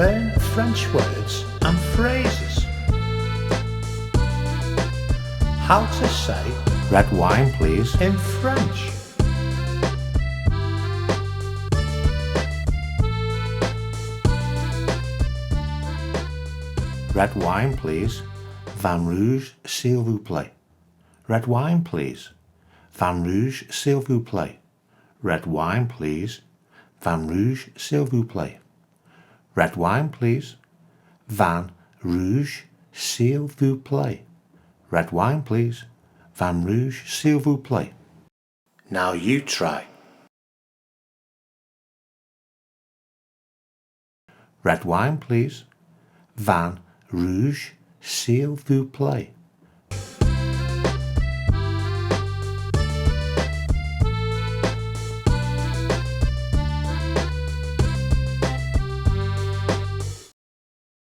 Learn French words and phrases. How to say Red wine, please. in French. Red wine, please. Vin rouge, s'il vous plaît. Red wine, please. Vin rouge, s'il vous plaît. Red wine, please. Vin rouge, s'il vous plaît. Red wine, please. Vin rouge, s'il vous plaît. Red wine, please. Vin rouge, s'il vous plaît. Now you try. Red wine, please. Vin rouge, s'il vous plaît.